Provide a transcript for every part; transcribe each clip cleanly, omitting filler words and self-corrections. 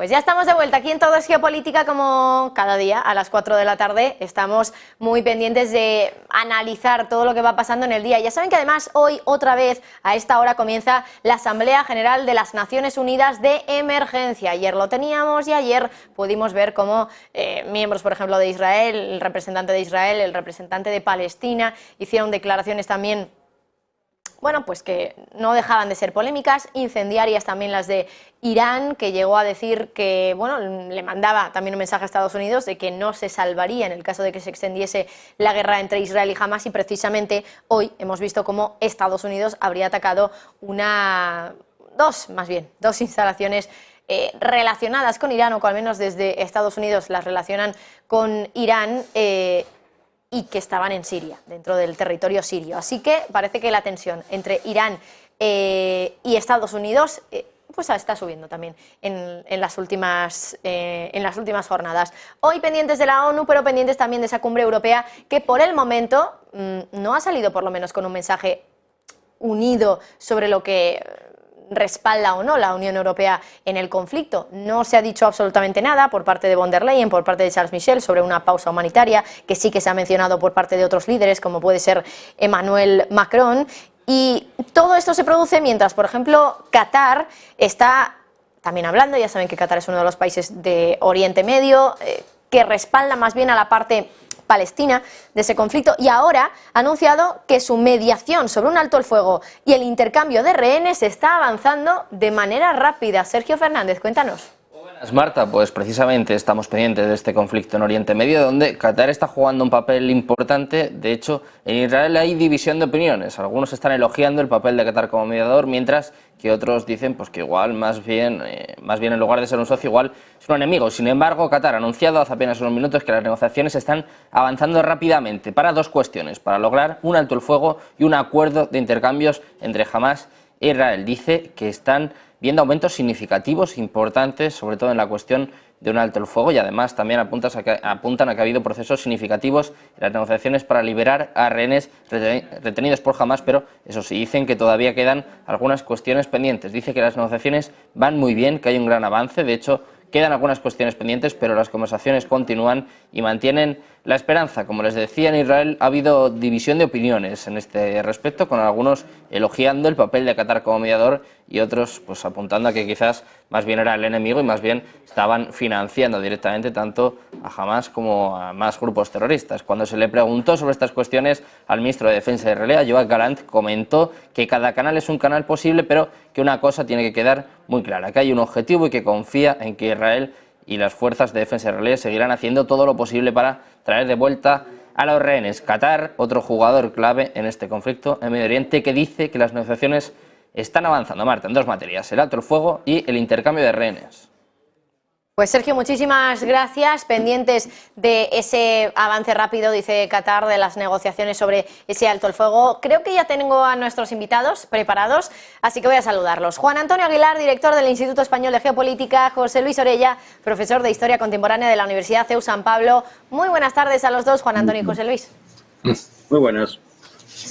Pues ya estamos de vuelta aquí en Todo es Geopolítica, como cada día a las 4 de la tarde. Estamos muy pendientes de analizar todo lo que va pasando en el día. Ya saben que además hoy otra vez a esta hora comienza la Asamblea General de las Naciones Unidas de Emergencia. Ayer lo teníamos y ayer pudimos ver cómo miembros, por ejemplo, de Israel, el representante de Israel, el representante de Palestina, hicieron declaraciones también, bueno, pues que no dejaban de ser polémicas, incendiarias también las de Irán, que llegó a decir que, bueno, le mandaba también un mensaje a Estados Unidos de que no se salvaría en el caso de que se extendiese la guerra entre Israel y Hamás, y precisamente hoy hemos visto cómo Estados Unidos habría atacado dos instalaciones relacionadas con Irán, o que al menos desde Estados Unidos las relacionan con Irán, y que estaban en Siria, dentro del territorio sirio. Así que parece que la tensión entre Irán y Estados Unidos pues está subiendo también en las últimas jornadas. Hoy pendientes de la ONU, pero pendientes también de esa cumbre europea, que por el momento no ha salido por lo menos con un mensaje unido sobre lo que respalda o no la Unión Europea en el conflicto. No se ha dicho absolutamente nada por parte de von der Leyen, por parte de Charles Michel, sobre una pausa humanitaria, que sí que se ha mencionado por parte de otros líderes, como puede ser Emmanuel Macron. Y todo esto se produce mientras, por ejemplo, Qatar está también hablando. Ya saben que Qatar es uno de los países de Oriente Medio que respalda más bien a la parte palestina de ese conflicto, y ahora ha anunciado que su mediación sobre un alto el fuego y el intercambio de rehenes está avanzando de manera rápida. Sergio Fernández, cuéntanos. Buenas, Marta. Pues precisamente estamos pendientes de este conflicto en Oriente Medio, donde Qatar está jugando un papel importante. De hecho, en Israel hay división de opiniones. Algunos están elogiando el papel de Qatar como mediador, mientras que otros dicen pues, que igual, más bien en lugar de ser un socio, igual es un enemigo. Sin embargo, Qatar ha anunciado hace apenas unos minutos que las negociaciones están avanzando rápidamente para dos cuestiones: para lograr un alto el fuego y un acuerdo de intercambios entre Hamás e Israel. Dice que están viendo aumentos significativos, importantes, sobre todo en la cuestión de un alto el fuego, y además también apuntan a que ha habido procesos significativos en las negociaciones para liberar a rehenes retenidos por Hamás, pero eso sí, dicen que todavía quedan algunas cuestiones pendientes. Dice que las negociaciones van muy bien, que hay un gran avance. De hecho, quedan algunas cuestiones pendientes, pero las conversaciones continúan y mantienen la esperanza. Como les decía, en Israel ha habido división de opiniones en este respecto, con algunos elogiando el papel de Qatar como mediador y otros pues apuntando a que quizás más bien era el enemigo y más bien estaban financiando directamente tanto a Hamás como a más grupos terroristas. Cuando se le preguntó sobre estas cuestiones al ministro de Defensa de Israel, Yoav Gallant, comentó que cada canal es un canal posible, pero que una cosa tiene que quedar muy clara: que hay un objetivo y que confía en que Israel y las fuerzas de defensa israelíes seguirán haciendo todo lo posible para traer de vuelta a los rehenes. Qatar, otro jugador clave en este conflicto en Medio Oriente, que dice que las negociaciones están avanzando, Marta, en dos materias: el alto el fuego y el intercambio de rehenes. Pues Sergio, muchísimas gracias. Pendientes de ese avance rápido, dice Qatar, de las negociaciones sobre ese alto el fuego. Creo que ya tengo a nuestros invitados preparados, así que voy a saludarlos. Juan Antonio Aguilar, director del Instituto Español de Geopolítica; José Luis Orella, profesor de Historia Contemporánea de la Universidad CEU San Pablo. Muy buenas tardes a los dos, Juan Antonio y José Luis. Muy buenas.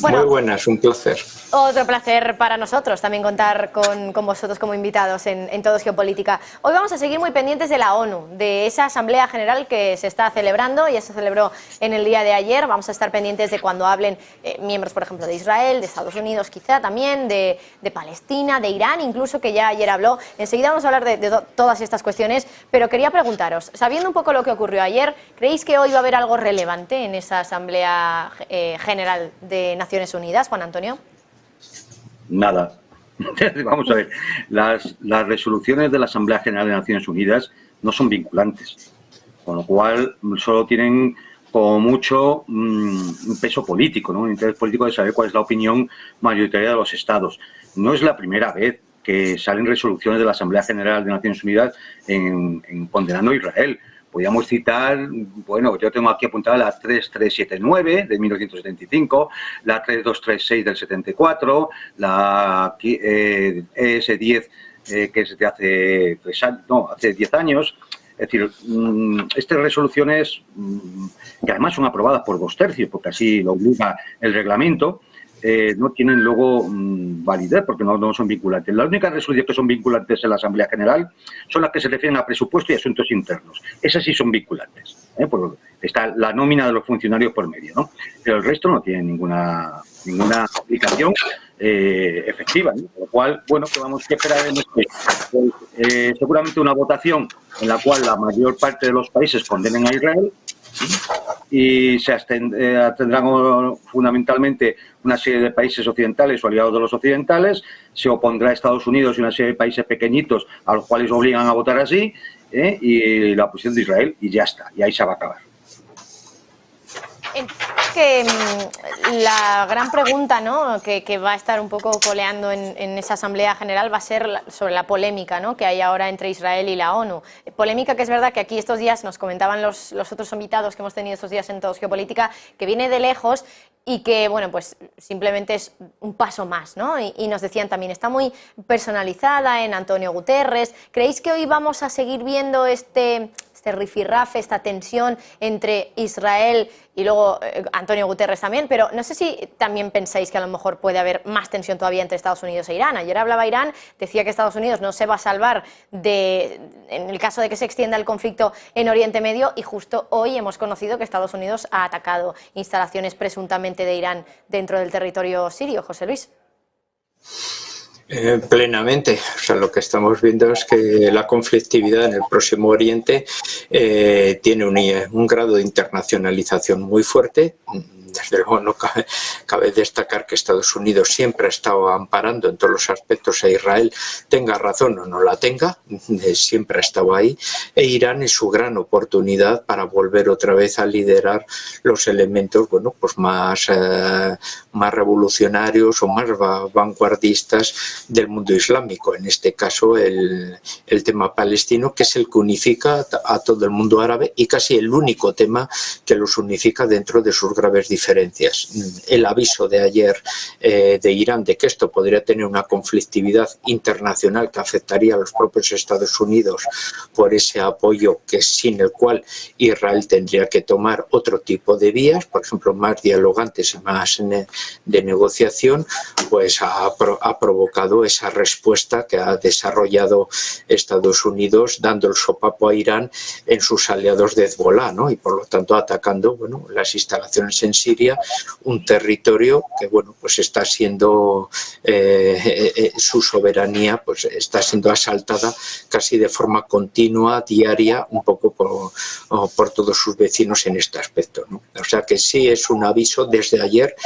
Bueno, muy buenas, un placer. Otro placer para nosotros también contar con vosotros como invitados en Todo es Geopolítica. Hoy vamos a seguir muy pendientes de la ONU, de esa Asamblea General que se está celebrando, ya se celebró en el día de ayer. Vamos a estar pendientes de cuando hablen miembros, por ejemplo, de Israel, de Estados Unidos quizá también, de Palestina, de Irán incluso, que ya ayer habló. Enseguida vamos a hablar de todas estas cuestiones, pero quería preguntaros, sabiendo un poco lo que ocurrió ayer, ¿creéis que hoy va a haber algo relevante en esa Asamblea General de Naciones Unidas, Juan Antonio? Nada. Vamos a ver, las resoluciones de la Asamblea General de Naciones Unidas no son vinculantes, con lo cual solo tienen como mucho un peso político, ¿no? Un interés político de saber cuál es la opinión mayoritaria de los estados. No es la primera vez que salen resoluciones de la Asamblea General de Naciones Unidas en condenando a Israel. Podríamos citar, bueno, yo tengo aquí apuntada la 3379 de 1975, la 3236 del 74, la ES10 que es de hace 10 años. Es decir, estas resoluciones, que además son aprobadas por 2/3, porque así lo obliga el reglamento, no tienen luego validez porque no son vinculantes. Las únicas resoluciones que son vinculantes en la Asamblea General son las que se refieren a presupuesto y asuntos internos. Esas sí son vinculantes. Pues está la nómina de los funcionarios por medio, ¿no? Pero el resto no tiene ninguna aplicación efectiva, ¿no? Por lo cual, bueno, que vamos a esperar en seguramente una votación en la cual la mayor parte de los países condenen a Israel, y se abstendrán fundamentalmente una serie de países occidentales o aliados de los occidentales, se opondrá a Estados Unidos y una serie de países pequeñitos a los cuales obligan a votar así, y la oposición de Israel, y ya está, y ahí se va a acabar. Que la gran pregunta, ¿no?, que va a estar un poco coleando en esa Asamblea General va a ser sobre la polémica, ¿no?, que hay ahora entre Israel y la ONU. Polémica que es verdad que aquí estos días nos comentaban los otros invitados que hemos tenido estos días en Todos Geopolítica, que viene de lejos y que, bueno, pues simplemente es un paso más, ¿no? Y nos decían también, está muy personalizada en Antonio Guterres. ¿Creéis que hoy vamos a seguir viendo este rifirrafe, esta tensión entre Israel y luego Antonio Guterres también? Pero no sé si también pensáis que a lo mejor puede haber más tensión todavía entre Estados Unidos e Irán. Ayer hablaba Irán, decía que Estados Unidos no se va a salvar en el caso de que se extienda el conflicto en Oriente Medio, y justo hoy hemos conocido que Estados Unidos ha atacado instalaciones presuntamente de Irán dentro del territorio sirio. José Luis. Plenamente. O sea, lo que estamos viendo es que la conflictividad en el Próximo Oriente tiene un grado de internacionalización muy fuerte. Desde luego no cabe destacar que Estados Unidos siempre ha estado amparando en todos los aspectos a Israel, tenga razón o no la tenga, siempre ha estado ahí, e Irán es su gran oportunidad para volver otra vez a liderar los elementos, bueno, pues más revolucionarios o más vanguardistas del mundo islámico, en este caso el tema palestino, que es el que unifica a todo el mundo árabe y casi el único tema que los unifica dentro de sus graves diferencias. El aviso de ayer de Irán de que esto podría tener una conflictividad internacional que afectaría a los propios Estados Unidos por ese apoyo sin el cual Israel tendría que tomar otro tipo de vías, por ejemplo, más dialogantes y más de negociación, pues ha provocado esa respuesta que ha desarrollado Estados Unidos dando el sopapo a Irán en sus aliados de Hezbollah, ¿no? Y por lo tanto atacando, bueno, las instalaciones en Siria, un territorio que, bueno, pues está siendo su soberanía pues está siendo asaltada casi de forma continua, diaria, un poco por todos sus vecinos en este aspecto, ¿no? O sea que sí es un aviso desde ayer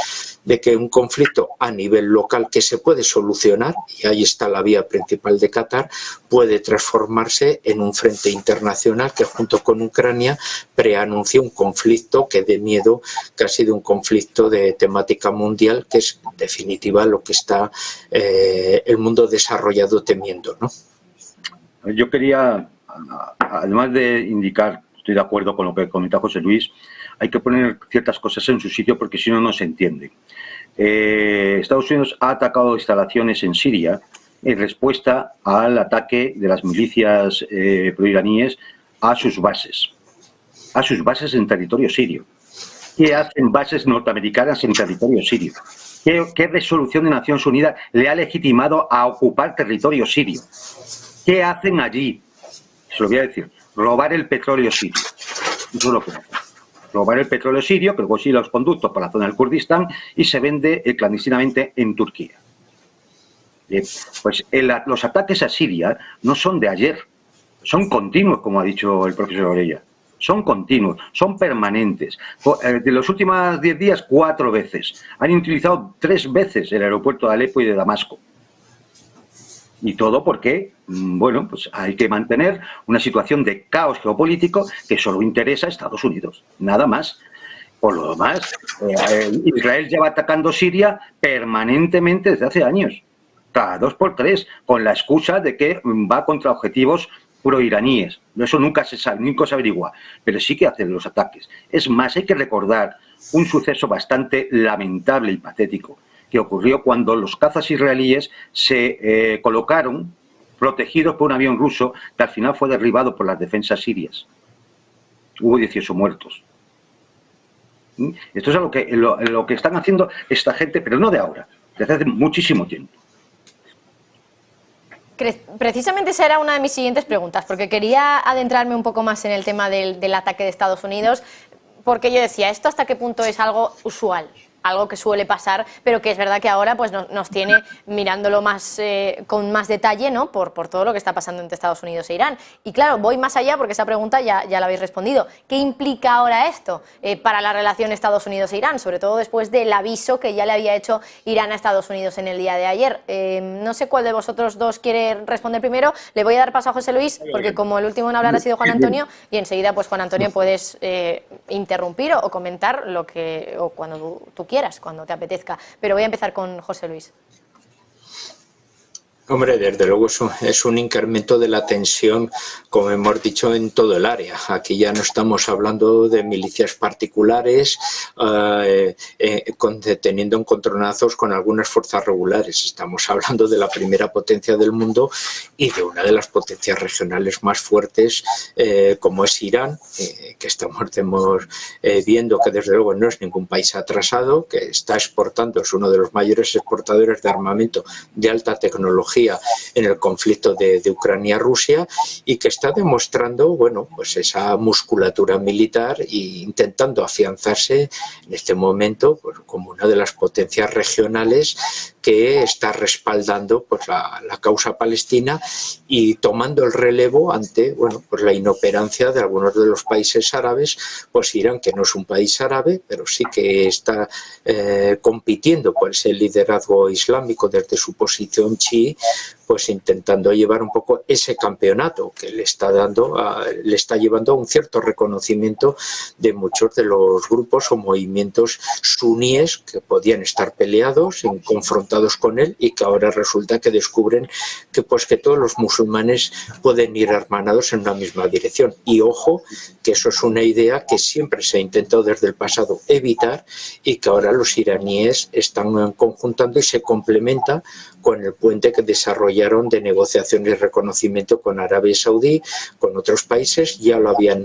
de que un conflicto a nivel local que se puede solucionar, y ahí está la vía principal de Qatar, puede transformarse en un frente internacional que junto con Ucrania preanuncia un conflicto que dé miedo, que ha sido un conflicto de temática mundial, que es en definitiva lo que está el mundo desarrollado temiendo, ¿no? Yo quería, además de indicar, estoy de acuerdo con lo que comenta José Luis, hay que poner ciertas cosas en su sitio porque si no, no se entiende. Estados Unidos ha atacado instalaciones en Siria en respuesta al ataque de las milicias proiraníes a sus bases en territorio sirio. ¿Qué hacen bases norteamericanas en territorio sirio? ¿Qué resolución de Naciones Unidas le ha legitimado a ocupar territorio sirio? ¿Qué hacen allí? Se lo voy a decir. Robar el petróleo sirio. Eso es lo que hacen. Robar el petróleo sirio, que luego sigue los conductos por la zona del Kurdistán y se vende clandestinamente en Turquía. Pues los ataques a Siria no son de ayer, son continuos, como ha dicho el profesor Orella. Son continuos, son permanentes. De los últimos 10 días, 4 veces. Han utilizado 3 veces el aeropuerto de Alepo y de Damasco. Y todo porque, bueno, pues hay que mantener una situación de caos geopolítico que solo interesa a Estados Unidos, nada más. Por lo demás, Israel lleva atacando Siria permanentemente desde hace años, cada 2 por 3, con la excusa de que va contra objetivos proiraníes. Eso nunca se sabe, nunca se averigua, pero sí que hacen los ataques. Es más, hay que recordar un suceso bastante lamentable y patético que ocurrió cuando los cazas israelíes se colocaron protegidos por un avión ruso que al final fue derribado por las defensas sirias. Hubo 18 muertos. Esto es lo que están haciendo esta gente, pero no de ahora, desde hace muchísimo tiempo. Precisamente esa era una de mis siguientes preguntas, porque quería adentrarme un poco más en el tema del ataque de Estados Unidos, porque yo decía, ¿esto hasta qué punto es algo usual? Algo que suele pasar, pero que es verdad que ahora pues, nos tiene mirándolo más, con más detalle, ¿no? por todo lo que está pasando entre Estados Unidos e Irán. Y claro, voy más allá porque esa pregunta ya la habéis respondido. ¿Qué implica ahora esto para la relación Estados Unidos e Irán? Sobre todo después del aviso que ya le había hecho Irán a Estados Unidos en el día de ayer. No sé cuál de vosotros dos quiere responder primero. Le voy a dar paso a José Luis, porque como el último en hablar ha sido Juan Antonio, y enseguida, pues Juan Antonio, puedes interrumpir o comentar lo que, o cuando tú quieras, cuando te apetezca. Pero voy a empezar con José Luis. Hombre, desde luego es un incremento de la tensión, como hemos dicho, en todo el área. Aquí ya no estamos hablando de milicias particulares teniendo encontronazos con algunas fuerzas regulares. Estamos hablando de la primera potencia del mundo y de una de las potencias regionales más fuertes, como es Irán, que estamos viendo que desde luego no es ningún país atrasado, que está exportando, es uno de los mayores exportadores de armamento de alta tecnología en el conflicto de Ucrania-Rusia, y que está demostrando, bueno, pues esa musculatura militar e intentando afianzarse en este momento pues, como una de las potencias regionales que está respaldando pues, la causa palestina y tomando el relevo ante, bueno, pues la inoperancia de algunos de los países árabes. Pues Irán, que no es un país árabe, pero sí que está compitiendo por ese liderazgo islámico desde su posición chií, pues intentando llevar un poco ese campeonato que le está llevando a un cierto reconocimiento de muchos de los grupos o movimientos suníes que podían estar peleados, confrontados con él, y que ahora resulta que descubren que todos los musulmanes pueden ir hermanados en una misma dirección. Y ojo, que eso es una idea que siempre se ha intentado desde el pasado evitar, y que ahora los iraníes están conjuntando y se complementa con el puente que desarrollaron de negociación y reconocimiento con Arabia Saudí, con otros países, ya lo habían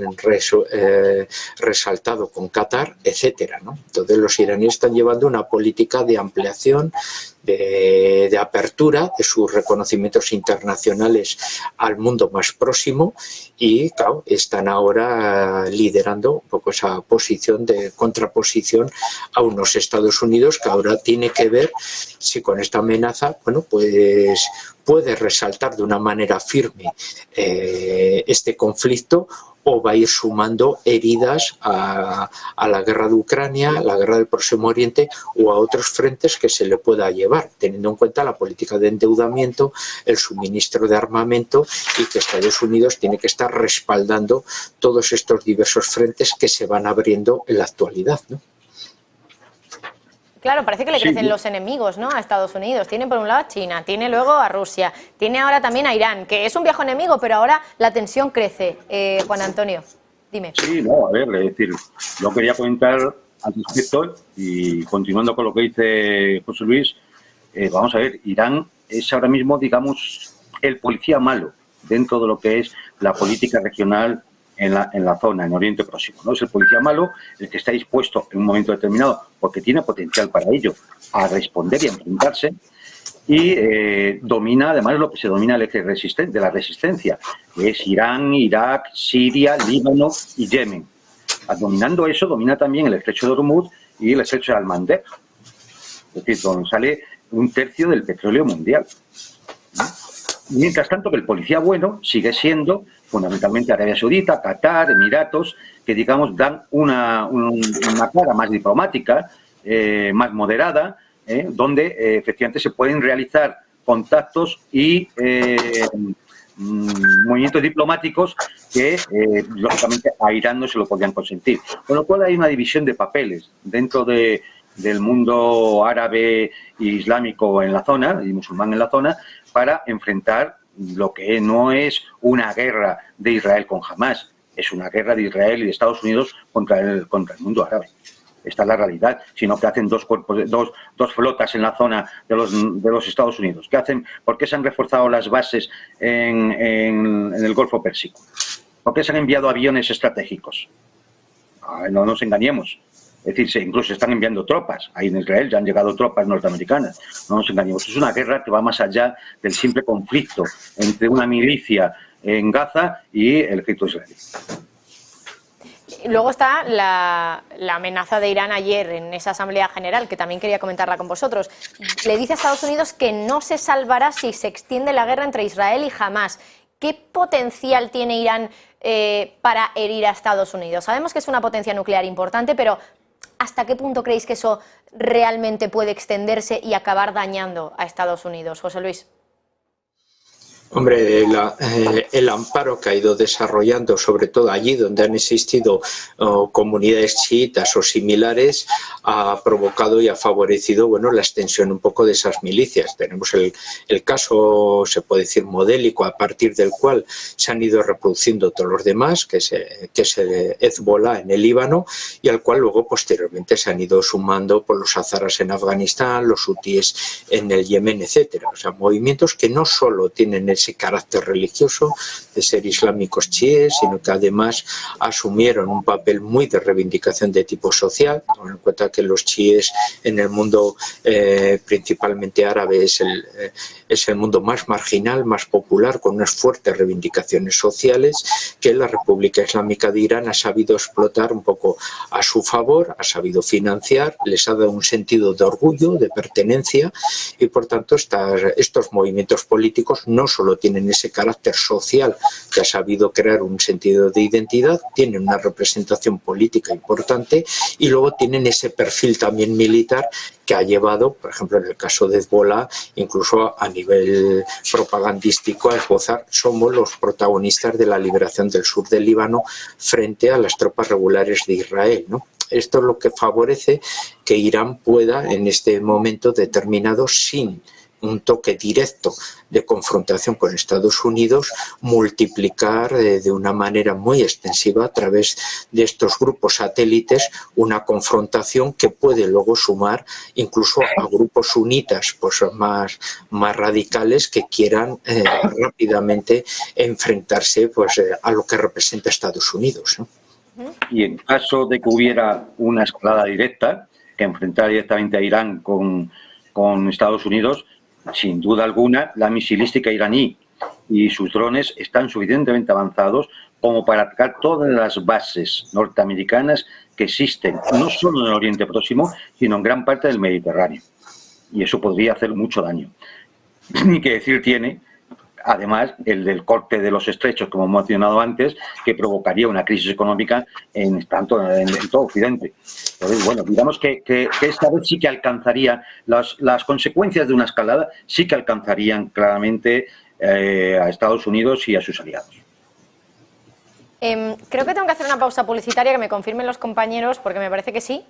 resaltado con Qatar, etcétera, ¿no? Entonces los iraníes están llevando una política de ampliación, de apertura de sus reconocimientos internacionales al mundo más próximo, y claro, están ahora liderando un poco esa posición de contraposición a unos Estados Unidos que ahora tiene que ver si con esta amenaza, bueno, pues puede resaltar de una manera firme este conflicto, o va a ir sumando heridas a la guerra de Ucrania, a la guerra del Próximo Oriente o a otros frentes que se le pueda llevar, teniendo en cuenta la política de endeudamiento, el suministro de armamento, y que Estados Unidos tiene que estar respaldando todos estos diversos frentes que se van abriendo en la actualidad, ¿no? Claro, parece que le crecen los enemigos, ¿no?, a Estados Unidos. Tiene por un lado a China, tiene luego a Rusia, tiene ahora también a Irán, que es un viejo enemigo, pero ahora la tensión crece. Juan Antonio, dime. Sí, no, a ver, es decir, yo quería comentar al respecto, y continuando con lo que dice José Luis, vamos a ver, Irán es ahora mismo, digamos, el policía malo dentro de lo que es la política regional en la zona, en Oriente Próximo, ¿no? Es el policía malo el que está dispuesto en un momento determinado, porque tiene potencial para ello, a responder y a enfrentarse, y domina además lo que se domina el eje de la resistencia, que es Irán, Irak, Siria, Líbano y Yemen. Dominando eso, domina también el estrecho de Hormuz y el estrecho de Al-Mandeb, es decir, donde sale un tercio del petróleo mundial. Mientras tanto, que el policía bueno sigue siendo fundamentalmente Arabia Saudita, Qatar, Emiratos, que digamos dan una cara más diplomática, más moderada, donde efectivamente se pueden realizar contactos y movimientos diplomáticos que lógicamente a Irán no se lo podían consentir. Con lo cual hay una división de papeles dentro del mundo árabe e islámico en la zona, y musulmán en la zona, para enfrentar lo que no es una guerra de Israel con Hamás, es una guerra de Israel y de Estados Unidos contra el mundo árabe. Esta es la realidad, sino que hacen dos flotas en la zona de los Estados Unidos. ¿Qué hacen? ¿Por qué se han reforzado las bases en el Golfo Pérsico? ¿Por qué se han enviado aviones estratégicos? No nos engañemos. Es decir, incluso se están enviando tropas. Ahí en Israel ya han llegado tropas norteamericanas. No nos engañemos. Es una guerra que va más allá del simple conflicto entre una milicia en Gaza y el ejército israelí. Luego está la amenaza de Irán ayer en esa Asamblea General, que también quería comentarla con vosotros. Le dice a Estados Unidos que no se salvará si se extiende la guerra entre Israel y Hamás. ¿Qué potencial tiene Irán para herir a Estados Unidos? Sabemos que es una potencia nuclear importante, pero ¿hasta qué punto creéis que eso realmente puede extenderse y acabar dañando a Estados Unidos? José Luis. Hombre, el amparo que ha ido desarrollando, sobre todo allí donde han existido comunidades chiitas o similares, ha provocado y ha favorecido, bueno, la extensión un poco de esas milicias. Tenemos el caso, se puede decir, modélico, a partir del cual se han ido reproduciendo todos los demás, que es el Hezbollah en el Líbano, y al cual luego posteriormente se han ido sumando por los hazaras en Afganistán, los hutíes en el Yemen, etcétera. O sea, movimientos que no solo tienen ese carácter religioso de ser islámicos chiíes, sino que además asumieron un papel muy de reivindicación de tipo social, teniendo en cuenta que los chiíes en el mundo principalmente árabe es el mundo más marginal, más popular, con unas fuertes reivindicaciones sociales que la República Islámica de Irán ha sabido explotar un poco a su favor, ha sabido financiar, les ha dado un sentido de orgullo, de pertenencia, y por tanto estos movimientos políticos no solo tienen ese carácter social que ha sabido crear un sentido de identidad, tienen una representación política importante y luego tienen ese perfil también militar que ha llevado, por ejemplo, en el caso de Hezbollah, incluso a nivel propagandístico, a esbozar: somos los protagonistas de la liberación del sur del Líbano frente a las tropas regulares de Israel, ¿no? Esto es lo que favorece que Irán pueda, en este momento determinado, sin un toque directo de confrontación con Estados Unidos, multiplicar de una manera muy extensiva a través de estos grupos satélites una confrontación que puede luego sumar incluso a grupos sunitas pues más radicales que quieran rápidamente enfrentarse pues a lo que representa Estados Unidos, ¿no? Y en caso de que hubiera una escalada directa que enfrentara directamente a Irán con Estados Unidos, sin duda alguna, la misilística iraní y sus drones están suficientemente avanzados como para atacar todas las bases norteamericanas que existen, no solo en el Oriente Próximo, sino en gran parte del Mediterráneo. Y eso podría hacer mucho daño. Ni que decir tiene, además, el del corte de los estrechos, como hemos mencionado antes, que provocaría una crisis económica en todo Occidente. Entonces, bueno, digamos que esta vez sí que alcanzaría, las consecuencias de una escalada sí que alcanzarían claramente a Estados Unidos y a sus aliados. Creo que tengo que hacer una pausa publicitaria, que me confirmen los compañeros, porque me parece que sí.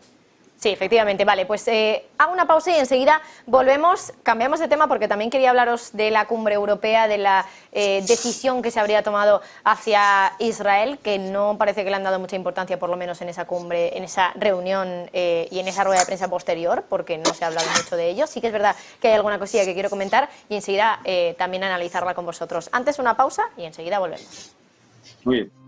Sí, efectivamente. Vale, pues hago una pausa y enseguida volvemos. Cambiamos de tema porque también quería hablaros de la cumbre europea, de la decisión que se habría tomado hacia Israel, que no parece que le han dado mucha importancia, por lo menos en esa cumbre, en esa reunión y en esa rueda de prensa posterior, porque no se ha hablado mucho de ello. Sí que es verdad que hay alguna cosilla que quiero comentar y enseguida también analizarla con vosotros. Antes una pausa y enseguida volvemos. Muy bien.